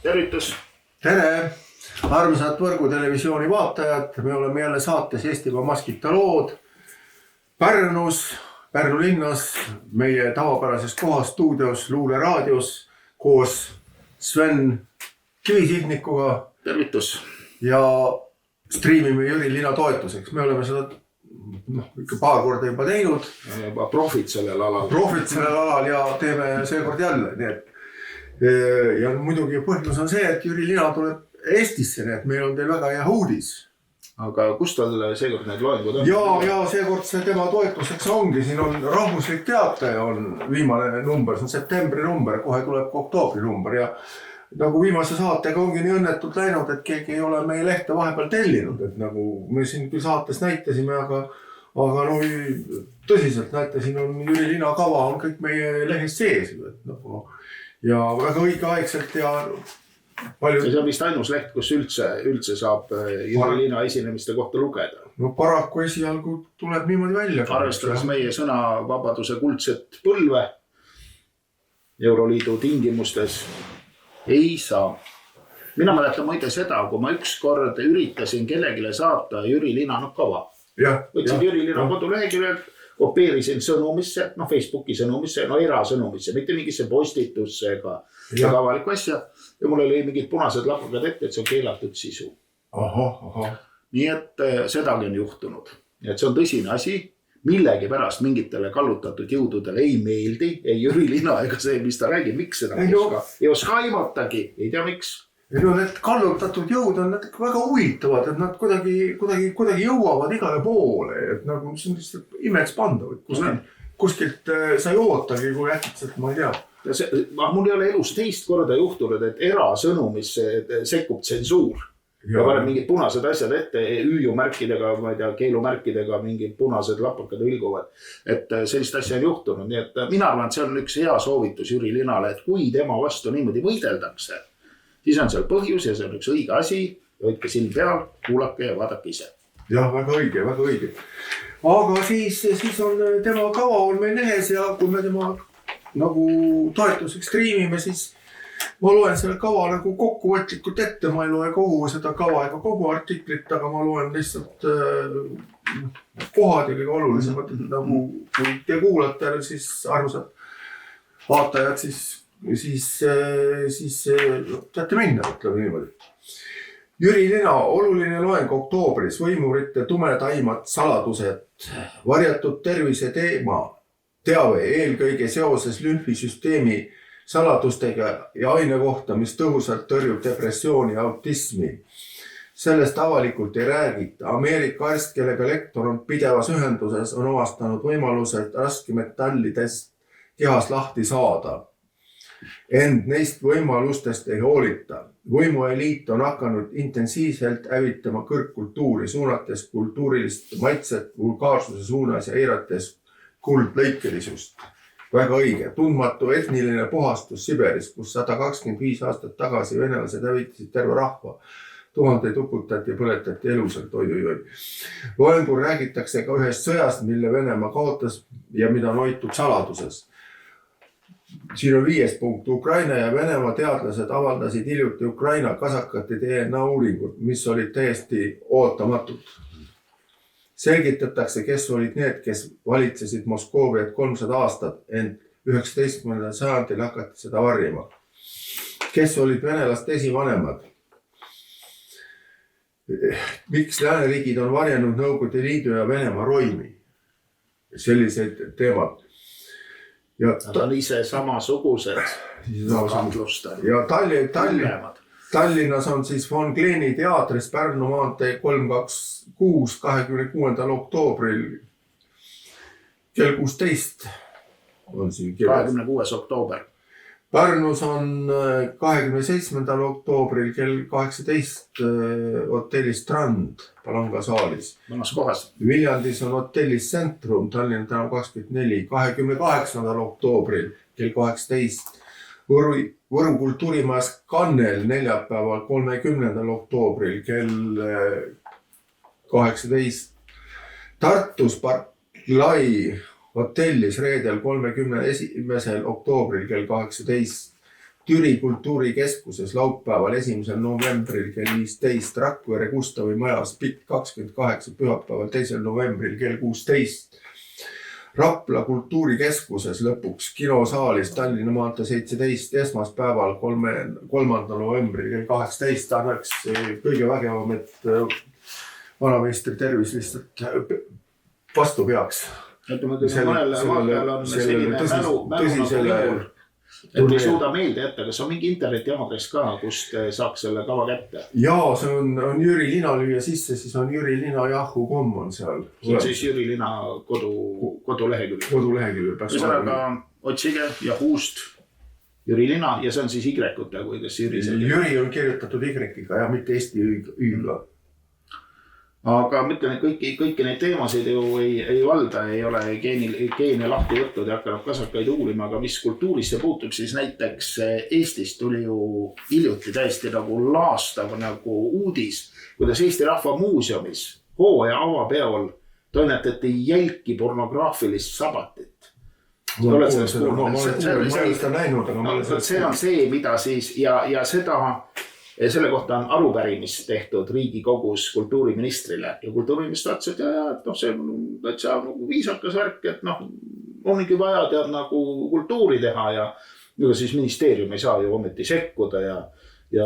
Tervitus! Tere! Armsad Võrgutelevisiooni vaatajad, me oleme jälle saates Eestimaa maskita lood Pärnus, Pärnu linnas, meie tavapärases kohas stuudios Luule raadios koos Sven Kivisilnikuga. Tervitus! Ja striimime Jüri Lina toetuseks. Me oleme seda ikka paar korda juba teinud. Juba profid sellel alal. Ja teeme seekord jälle. Nii et, ja muidugi põhjus on see, et Jüri Lina tuleb Eestisse, nii et meil on teil väga hea uudis. Aga kus tal seekord need loengud on? Ja seekord see tema toetuseks ongi. Siin on Rahvuslik Teataja on viimane number, see on septembri number, kohe tuleb ka oktoobri number. Ja nagu viimase saatega ongi nii õnnetult läinud, et keegi ei ole meie lehte vahepeal tellinud. Et nagu me siin küll saates näitasime, aga no tõsiselt näete, siin on Jüri Lina kava on kõik meie lehes sees. Ja väga õigeaegselt ja palju... See on vist ainus leht, kus üldse saab Jüri Lina esinemiste kohta lugeda. No paraku esialgu tuleb niimoodi välja. Arvestades meie sõnavabaduse kuldset põlve Euroliidu tingimustes ei saa. Mina mäletan muide seda, kui ma ükskord üritasin kellegile saata Jüri Lina kava. Võtsin Jüri Lina koduleheküljelt, kopeerisin sõnumisse, Facebooki sõnumisse, erasõnumisse, mitte mingisse postitusse ega avalikku asja. Ja mul oli mingid punased lapukad ette, et see on keelatud sisu. Nii et sedagi on juhtunud. Et see on tõsine asi, millegi pärast mingitele kallutatud jõududele ei meeldi, ei Jüri Lina ega see, mis ta räägib, miks seda ei oska aimatagi, ei tea miks. Need kallutatud jõud on väga huvitavad, et nad kuidagi jõuavad igale poole, et nagu see on lihtsalt imeks pandav, kuskilt sa ei ootagi, kui äkitselt ma ei tea. Mul ei ole elus teist korda juhtunud, et erasõnumisse sekkub tsensuur. Ja paneb mingid punased asjad ette, üüjumärkidega, ma ei tea, keelumärkidega, mingid punased lapakad ülguvad. Et sellist asja on juhtunud. Nii et mina arvan, et see on üks hea soovitus Jüri Linale, et kui tema vastu niimoodi võideldakse, siis on seal põhjus ja see on üks õige asi. Hoidke silm peal, kuulake ja vaadake ise. Jah, väga õige. Aga siis on tema kava on meil lehes ja kui me tema nagu toetuseks striimime, siis ma loen selle kava nagu kokkuvõtlikult ette, ma ei loe kogu seda kava ega kogu artiklit, aga ma loen lihtsalt kohad ja kõige olulisemad, nagu kui te kuulate, siis arvusad vaatajad, siis teate minna, ütleme niimoodi. Jüri Lina, oluline loeng oktoobris, võimurite tumedaimad saladused, varjatud tervise teema, teave eelkõige seoses lümfisüsteemi saladustega ja aine kohta, mis tõhusalt tõrjub depressiooni ja autismi. Sellest avalikult ei räägita. Ameerika arst, kellega lektor on pidevas ühenduses, on omastanud võimalused raskimetallidest kehas lahti saada. Ent neist võimalustest ei hoolita. Võimueliit on hakanud intensiivselt hävitama kõrgkultuuri, suunates kultuurilist maitset vulgaarsuse suunas ja eirates kuldlõikelisust. Väga õige. Tundmatu etniline puhastus Siberis, kus 125 aastat tagasi venelased hävitasid terve rahva. Tuhandeid uputati ja põletati elusalt. Loengul räägitakse ka ühest sõjast, mille Venemaa kaotas ja mida on hoitud saladuses. Siin on 5. punkt. Ukraina ja Venemaa teadlased avaldasid hiljuti Ukraina kasakate DNA uuringut, mis olid täiesti ootamatud. Selgitatakse, kes olid need, kes valitsesid Moskooviat 300 aastat, ent 19. sajandil hakati seda varjima. Kes olid venelaste esivanemad? Miks lääneriigid on varjanud Nõukogude Liidu ja Venemaa roimi? Sellised teemad. Nad on ise samasugused. Ja Tallinnas on siis Von Kleeni teatris Pärnu maantee 326 26. oktoobril kell 16 on siin kirjas. 26. oktoober. Pärnus on 27. oktoobril kell 18 hotellis Strand Palanga saalis. Mõnes kohas. Viljandis on hotellis Centrum, Tallinna tänav 24, 28. oktoobril kell 18. Võru kultuurimajas Kannel neljapäeval 30. oktoobril kell 18. Tartus Parklai hotellis reedel 31. oktoobril kell 18. Türi kultuurikeskuses laupäeval 1. novembril kell 15, Rakvere Gustavi majas Pikk 28, pühapäeval 2. novembril kell 16. Rapla kultuurikeskuses lõpuks kinosaalis Tallinna maantee 17 esmaspäeval 3. novembril kell 18. Annaks kõige vägevam, et vanameistri tervis lihtsalt vastu peaks. Mõnele vaatajal on selline mälu nagu minul, et ei suuda meelde jätta, kas on mingi interneti aadress ka, kust saaks selle kava kätte? Jaa, see on Jüri Lina lüüa sisse, siis on Jüri Lina Yahoo.com on seal. See on siis Jüri Lina kodulehekülg. Kodulehekülg. Ühesõnaga otsige Yahoo'st Jüri Lina ja see on siis Y-kuta, kuidas Jüri selle. Jüri on kirjutatud Y-ga ja mitte Eesti Y-ga. Aga mõtlen, et kõiki neid teemasid ju ei valda, ei ole geeni lahti võtnud ja hakanud kasakaid uurima, aga mis kultuurisse puutub, siis näiteks Eestis tuli ju hiljuti täiesti nagu laastav nagu uudis, kuidas Eesti Rahva Muuseumis hooaja avapeol toimetati jälki pornograafilist sabatit. Ma olen seda näinud, aga ma olen seda see on see, mida siis ja seda selle kohta on arupärimist tehtud Riigikogus kultuuriministrile ja kultuuriminister ütles, et see on viisakas värk, et ongi vaja tead nagu kultuuri teha ja siis ministeerium ei saa ju ometi sekkuda ja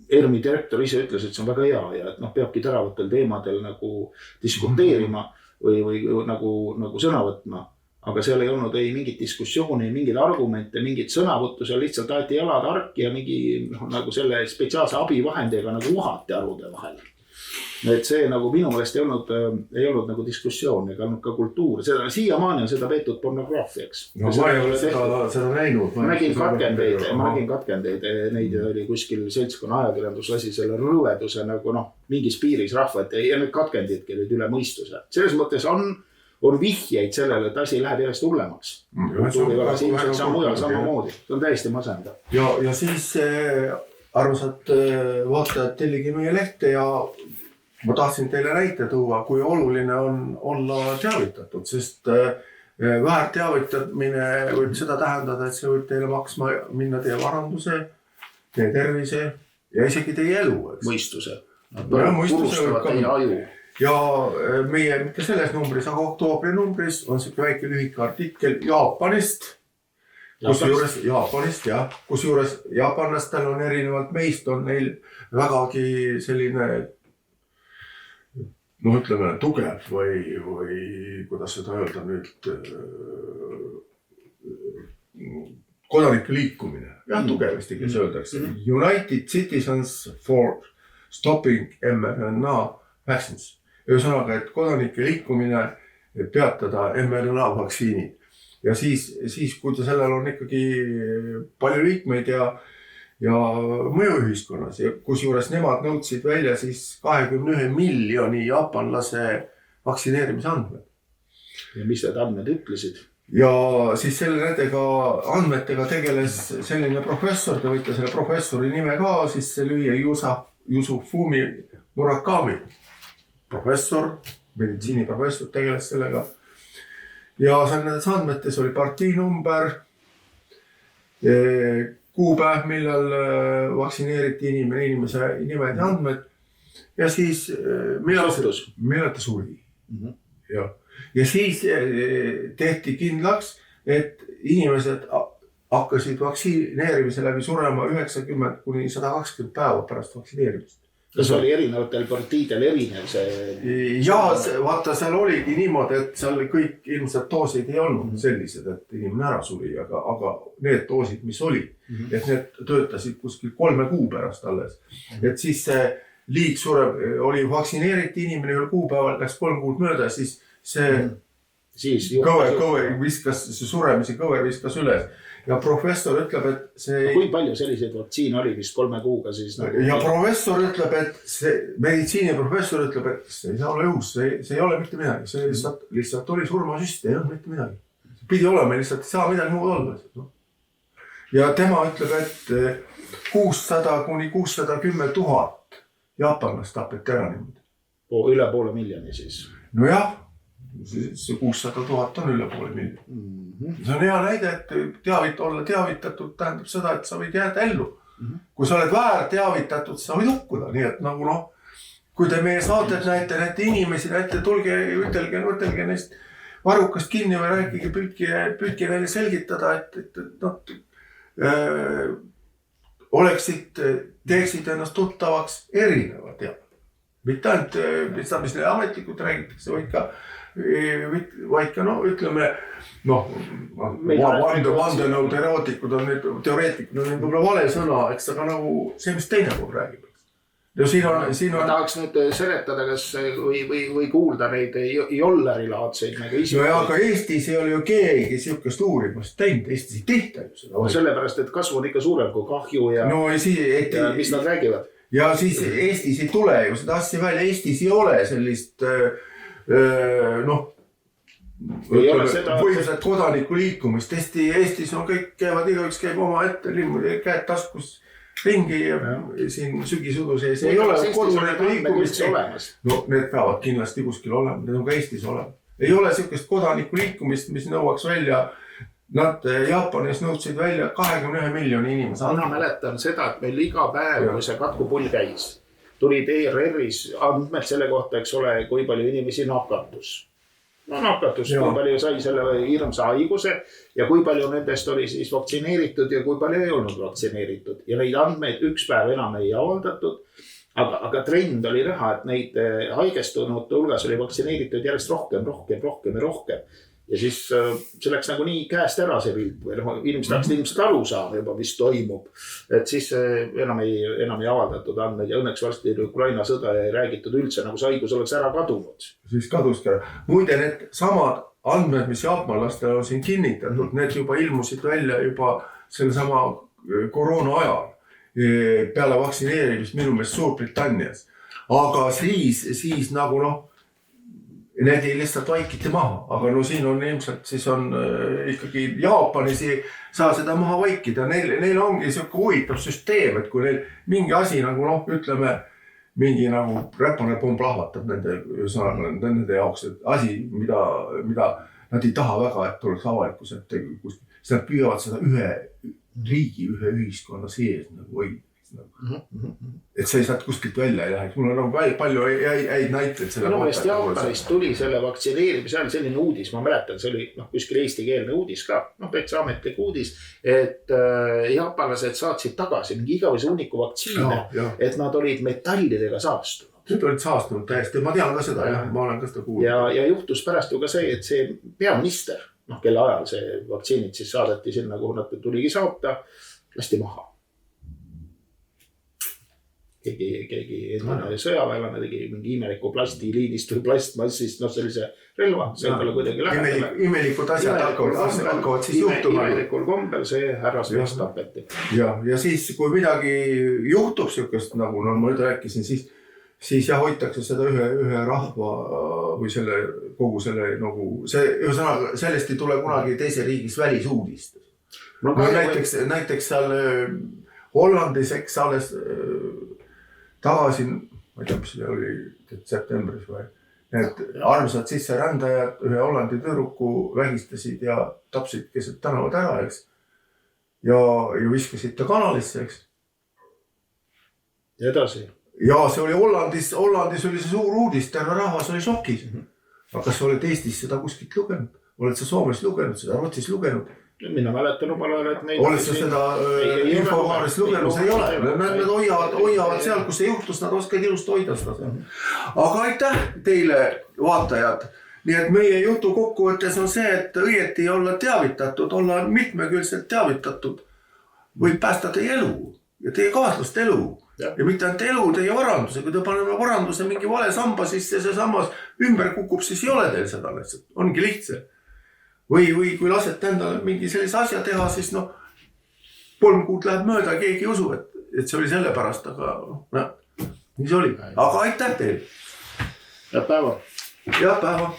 ERMi direktor ise ütles, et see on väga hea ja et peabki teravatel teemadel nagu diskuteerima või nagu sõna võtma. Aga seal ei olnud ei mingit diskussiooni, mingid argumente, mingit sõnavõttu, seal lihtsalt aeti jalad arki ja mingi nagu selle spetsiaalse abivahendiga nagu uhati arude vahel. Et see nagu minu meelest ei olnud nagu diskussioon ega olnud ka kultuur. Siiamaani on seda peetud pornograafiaks. No ma ei ole seda näinud. Ma nägin katkendeid, neid oli kuskil seltskonna ajakirjandus lasi selle rõveduse nagu mingis piiris rahva, et need katkendidki olid üle mõistuse. Selles mõttes on vihjeid sellele, et asi läheb järjest hullemaks. See on mujal samamoodi. See on täiesti masendav. Ja siis armsad vaatajad tellige meie lehte ja ma tahtsin teile näite tuua, kui oluline on olla teavitatud, sest väärteavitamine võib seda tähendada, et see võib teile maksma minna teie varanduse, teie tervise ja isegi teie elu. Mõistuse. Nad purustavad teie aju. Ja meie mitte selles numbris, aga oktoobri numbris on see väike lühike artikkel Jaapanist, kus juures jaapanlastel on erinevalt meist, on neil vägagi selline ütleme tugev või kuidas seda öelda nüüd kodanike liikumine. Tugev vist keeles öeldakse. United Citizens for Stopping mRNA Vaccines. Ühesõnaga, et kodanike liikumine peatada mRNA vaktsiinid. Ja siis kui sellel on ikkagi palju liikmeid ja mõjuühiskonnas, kus juures nemad nõudsid välja siis 21 miljoni jaapanlase vaktsineerimise andmed. Ja mis need andmed ütlesid? Ja siis selle andmetega tegeles selline professor, te võite selle professori nime ka, siis see lüüa Yusufumi Murakami. Professor, meditsiiniprofessor tegeles sellega. Ja nendes andmetes oli partiinumber, kuupäev, millal vaktsineeriti inimese nimed ja andmed ja siis millal ta suri. Ja siis tehti kindlaks, et inimesed hakkasid vaktsineerimise läbi surema 90–120 päeva pärast vaktsineerimist. Kas oli erinevatel partiidel erinev see? Ja vaata, seal oligi niimoodi, et seal kõik ilmselt doosid ei olnud sellised, et inimene ära suri, aga need doosid, mis oli, et need töötasid kuskil 3 kuu pärast alles. Et siis see liik sureb, oli vaktsineeriti inimene ühel kuupäeval, läks 3 kuud mööda, siis see suremise kõver viskas üles. Ja professor ütleb, et see... Kui palju selliseid vaktsiine oli vist 3 kuuga siis? Ja professor ütleb, et see meditsiiniprofessor ütleb, et see ei saa olla juhus, see ei ole mitte midagi. See lihtsalt oli surmasüst, ei ole mitte midagi. Pidi olema, lihtsalt ei saa midagi muud olla. Ja tema ütleb, et 600–610 000 jaapanlast tapeti ära niimoodi. Üle poole miljoni siis? No jah. see 600 000 on üle poole miljoni. See on hea näide, et olla teavitatud tähendab seda, et sa võid jääda ellu. Kui sa oled väär teavitatud, sa võid hukkuda. Nii et nagu noh, kui te meie saated näete inimesi, tulge ja ütelge neist varrukast kinni või rääkige, püüdke neile selgitada, et teeksid ennast tuttavaks erinevad ja mitte ainult, mis neile ametlikult räägitakse, vaid ka no ütleme, vandenõu teoreetikud on võib-olla vale sõna, eks aga nagu see, mis teine pool räägib. Ja siin on... Tahaks nüüd seletada, kas või kuulda neid jollerilaadseid nagu isi. No ja, aga Eestis ei ole ju keegi siukest uurimast teinud, Eestis ei tehta ju seda. Sellepärast, et kasvu on ikka suurem kui kahju ja mis nad räägivad. Ja siis Eestis ei tule ju seda asja välja, Eestis ei ole sellist võimsat kodaniku liikumist. Eestis on kõik käivad, igaüks käib oma ette, käed taskus ringi ja siin sügisudu sees ei ole kodaniku liikumist. No need peavad kindlasti kuskil olema, need on ka Eestis olema. Ei ole siukest kodaniku liikumist, mis nõuaks välja. Nad Jaapanis nõudsid välja 21 miljoni inimese. Mina mäletan seda, et meil iga päev, kui see katkupull käis, tulid ERR-is andmed selle kohta, eks ole, kui palju inimesi nakatus. Nakatus, kui palju sai selle hirmsa haiguse ja kui palju nendest oli siis vaktsineeritud ja kui palju ei olnud vaktsineeritud. Ja neid andmeid üks päev enam ei avaldatud, aga trend oli näha, et neid haigestunute hulgas oli vaktsineeritud järjest rohkem. Ja siis see läks nagu nii käest ära see pilt või inimesed tahaks ilmselt aru saama juba, mis toimub. Et siis enam ei avaldatud andmeid ja õnneks varsti Ukraina sõda ei räägitud üldse, nagu see haigus oleks ära kadunud. Siis kadus ka. Muide, need samad andmed, mis jaapanlastel on siin kinnitatud, need juba ilmusid välja juba selle sama koroona ajal peale vaktsineerimist minu meelest Suurbritannias. Aga siis nagu need ei lihtsalt vaikiti maha, aga siin on ilmselt, siis on ikkagi Jaapanis ei saa seda maha vaikida. Neil ongi selline huvitav süsteem, et kui neil mingi asi nagu ütleme, mingi nagu räpane pomm plahvatab nende jaoks, et asi, mida nad ei taha väga, et oleks avalikkus, siis nad püüavad seda ühe riigi, ühe ühiskonna sees nagu hoida. Et see ei saad kuskilt välja ei läheks. Mul on palju häid näiteid selle kohta. Jaapanis tuli selle vaktsineerimise ajal selline uudis, ma mäletan, see oli kuskil eestikeelne uudis ka, täitsa ametlik uudis, et jaapanlased saatsid tagasi mingi igavese hunniku vaktsiine, et nad olid metallidega saastunud. Need olid saastunud täiesti, ma tean ka seda, ma olen ka seda kuulnud. Ja juhtus pärast ju ka see, et see peaminister, kelle ajal see vaktsiinid siis saadeti sinna, kuhu nad tuligi saata, lasti maha. Keegi sõjaväelane tegi mingi imeliku plastiliinist või plastmassist, sellise relva, see on kuidagi lähedale. Imelikud asjad hakkavad siis juhtuma. Imelikul kombel see härrasmees tapeti. Ja siis, kui midagi juhtub siukest, nagu ma nüüd rääkisin, siis hoitakse seda ühe rahva või kogu selle nagu, sellest ei tule kunagi teise riigis välisuudist. Näiteks seal Hollandis, eks alles tagasi, ma ei tea, mis see oli septembris või, need armsad sisserändajad ühe Hollandi tüdruku vägistasid ja tapsid keset tänavad ära, eks. Ja viskasid ta kanalisse, eks. Ja edasi. Ja see oli Hollandis oli see suur uudis, terve rahvas oli šokis. Aga kas sa oled Eestis seda kuskilt lugenud? Oled sa Soomes lugenud, seda Rootsis lugenud? Mina mäletan omal ajal, et neid... Oled sa seda infovaarist lugenud? See ei ole. Nad hoiavad seal, kus see juhtus, nad oskavad ilust hoida seda. Aga aitäh teile, vaatajad. Nii et meie jutu kokkuvõttes on see, et õieti olla teavitatud, olla mitmekülselt teavitatud võib päästa teie elu ja teie kaaslaste elu. Ja mitte ainult elu, teie varanduse. Kui te paneme varanduse mingi vale samba, siis see sammas ümber kukub, siis ei ole teil seda lihtsalt. Ongi lihtsalt. Või kui lasete endale mingi sellise asja teha, siis 3 kuud läheb mööda, keegi ei usu, et see oli selle pärast, aga nii see oli. Aga aitäh teile! Head päeva! Head päeva!